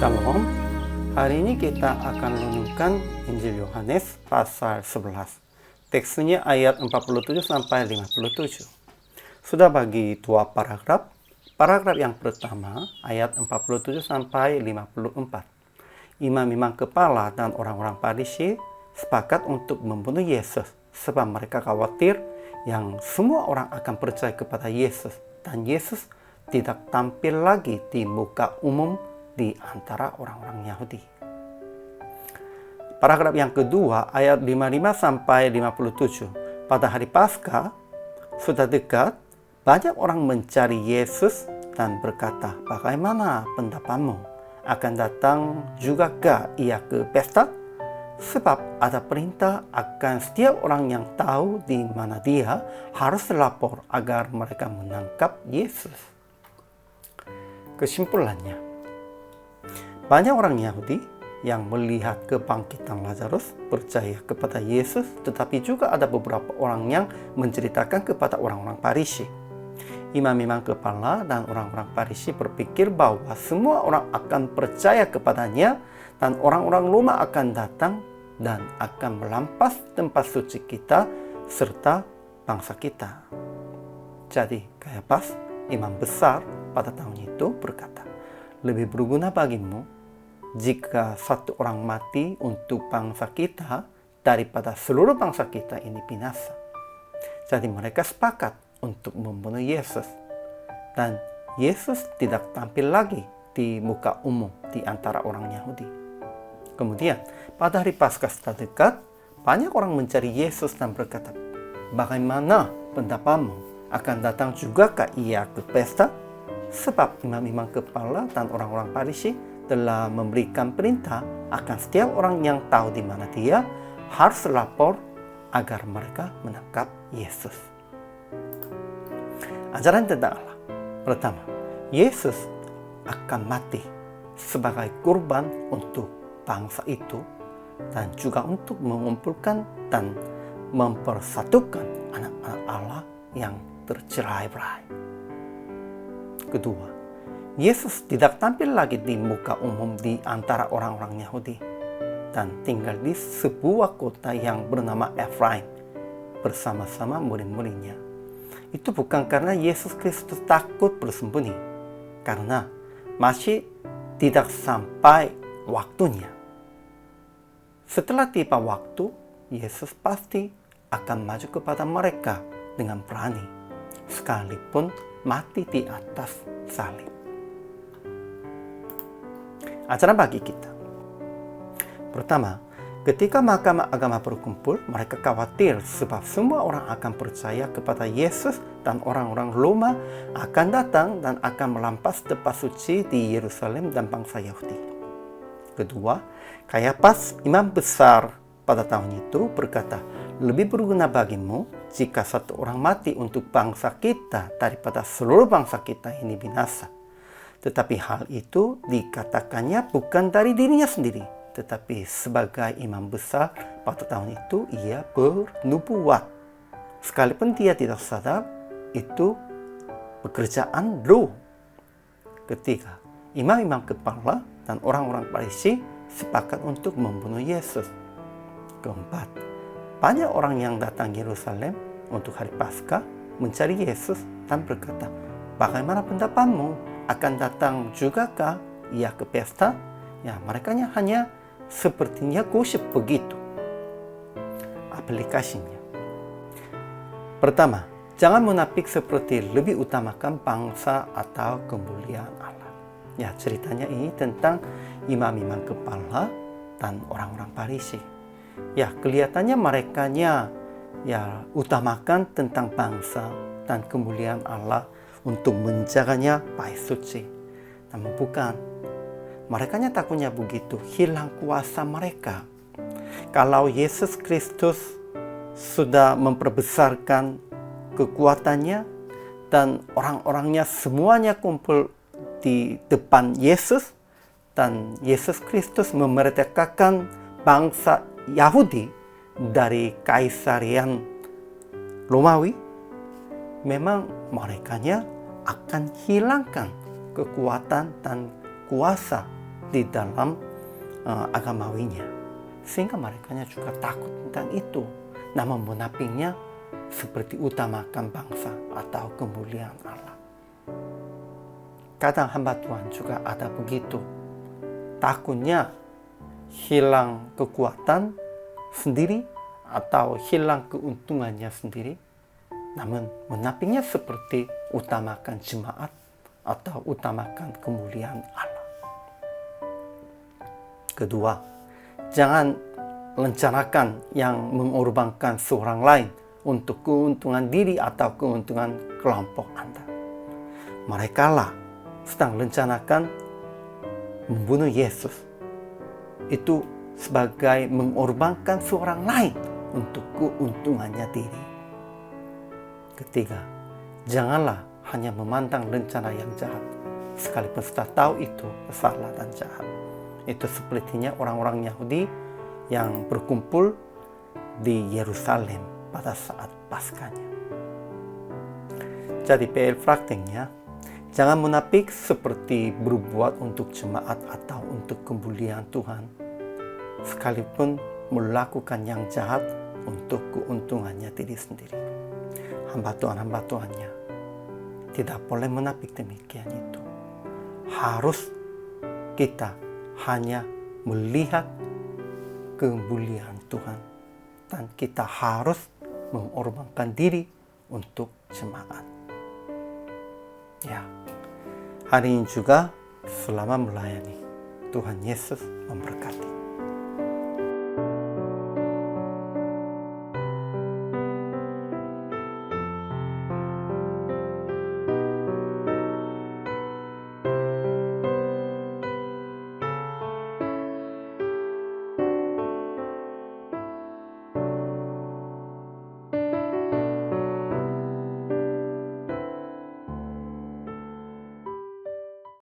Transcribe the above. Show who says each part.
Speaker 1: Shalom. Hari ini kita akan renungkan Injil Yohanes pasal 11. Teksnya ayat 47 sampai 57. Sudah bagi dua paragraf. Paragraf yang pertama ayat 47 sampai 54. Imam-imam kepala dan orang-orang Farisi sepakat untuk membunuh Yesus sebab mereka khawatir yang semua orang akan percaya kepada Yesus dan Yesus tidak tampil lagi di muka umum di antara orang-orang Yahudi. Paragraf yang kedua ayat 55 sampai 57. Pada hari Paskah sudah dekat, banyak orang mencari Yesus dan berkata, "Bagaimana pendapatmu? Akan datang jugakah ia ke pesta?" Sebab ada perintah akan setiap orang yang tahu di mana dia harus lapor agar mereka menangkap Yesus. Kesimpulannya, banyak orang Yahudi yang melihat kebangkitan Lazarus percaya kepada Yesus, tetapi juga ada beberapa orang yang menceritakan kepada orang-orang Farisi. Imam-imam kepala dan orang-orang Farisi berpikir bahwa semua orang akan percaya kepadanya dan orang-orang Roma akan datang dan akan melampas tempat suci kita serta bangsa kita. Jadi Kayafas, imam besar pada tahun itu berkata, "Lebih berguna bagimu jika satu orang mati untuk bangsa kita daripada seluruh bangsa kita ini binasa." Jadi mereka sepakat untuk membunuh Yesus. Dan Yesus tidak tampil lagi di muka umum di antara orang Yahudi. Kemudian pada hari Paskah sudah dekat, banyak orang mencari Yesus dan berkata, "Bagaimana pendapatmu? Akan datang jugakah ia ke pesta?" Sebab imam-imam kepala dan orang-orang Farisi telah memberikan perintah akan setiap orang yang tahu di mana dia harus lapor agar mereka menangkap Yesus. Ajaran tentang Allah. Pertama, Yesus akan mati sebagai kurban untuk bangsa itu dan juga untuk mengumpulkan dan mempersatukan anak-anak Allah yang tercerai-berai. Kedua, Yesus tidak tampil lagi di muka umum di antara orang-orang Yahudi dan tinggal di sebuah kota yang bernama Efraim bersama-sama murid-muridnya. Itu bukan karena Yesus Kristus takut bersembunyi, karena masih tidak sampai waktunya. Setelah tiba waktu, Yesus pasti akan maju kepada mereka dengan berani, sekalipun mati di atas salib. Ajaran bagi kita. Pertama, ketika mahkamah agama berkumpul, mereka khawatir sebab semua orang akan percaya kepada Yesus dan orang-orang Roma akan datang dan akan melampas tempat suci di Yerusalem dan bangsa Yahudi. Kedua, Kayafas, imam besar pada tahun itu berkata, "Lebih berguna bagimu jika satu orang mati untuk bangsa kita daripada seluruh bangsa kita ini binasa." Tetapi hal itu dikatakannya bukan dari dirinya sendiri, tetapi sebagai imam besar pada tahun itu ia bernubuat. Sekalipun dia tidak sadar, itu pekerjaan roh. Ketiga, imam-imam kepala dan orang-orang Farisi sepakat untuk membunuh Yesus. Keempat, banyak orang yang datang Yerusalem untuk hari Paskah mencari Yesus dan berkata, "Bagaimana pendapatmu? Akan datang jugakah ia ke pesta?" Ya, mereka hanya sepertinya gosip begitu. Aplikasinya. Pertama, jangan munafik seperti lebih utamakan bangsa atau kemuliaan Allah. Ya, ceritanya ini tentang imam-imam kepala dan orang-orang Farisi. Ya, kelihatannya mereka utamakan tentang bangsa dan kemuliaan Allah untuk menjaganya baik suci. Namun bukan. Mereka takutnya begitu hilang kuasa mereka. Kalau Yesus Kristus sudah memperbesarkan kekuatannya dan orang-orangnya semuanya kumpul di depan Yesus dan Yesus Kristus memerdekakan bangsa Yahudi dari Kaisarian Romawi, memang mereka akan hilangkan kekuatan dan kuasa di dalam agamawinya, sehingga mereka juga takut tentang itu. Namun munafiknya seperti utamakan bangsa atau kemuliaan Allah. Kadang hamba Tuhan juga ada begitu. Takutnya hilang kekuatan sendiri atau hilang keuntungannya sendiri. Namun munafiknya seperti utamakan jemaat atau utamakan kemuliaan Allah. Kedua, jangan rencanakan yang mengorbankan seorang lain untuk keuntungan diri atau keuntungan kelompok Anda. Mereka lah sedang rencanakan membunuh Yesus. Itu sebagai mengorbankan seorang lain untuk keuntungannya diri. Ketiga, janganlah hanya memandang rencana yang jahat, sekalipun sudah tahu itu salah dan jahat. Itu sepertinya orang-orang Yahudi yang berkumpul di Yerusalem pada saat Paskahnya. Jadi PL prakteknya, jangan munafik seperti berbuat untuk jemaat atau untuk kemuliaan Tuhan, sekalipun melakukan yang jahat untuk keuntungannya diri sendiri. Hamba Tuhannya tidak boleh munafik demikian itu. Harus kita hanya melihat kemuliaan Tuhan, dan kita harus mengorbankan diri untuk jemaat. Ya, hari ini juga selama melayani, Tuhan Yesus memberkati.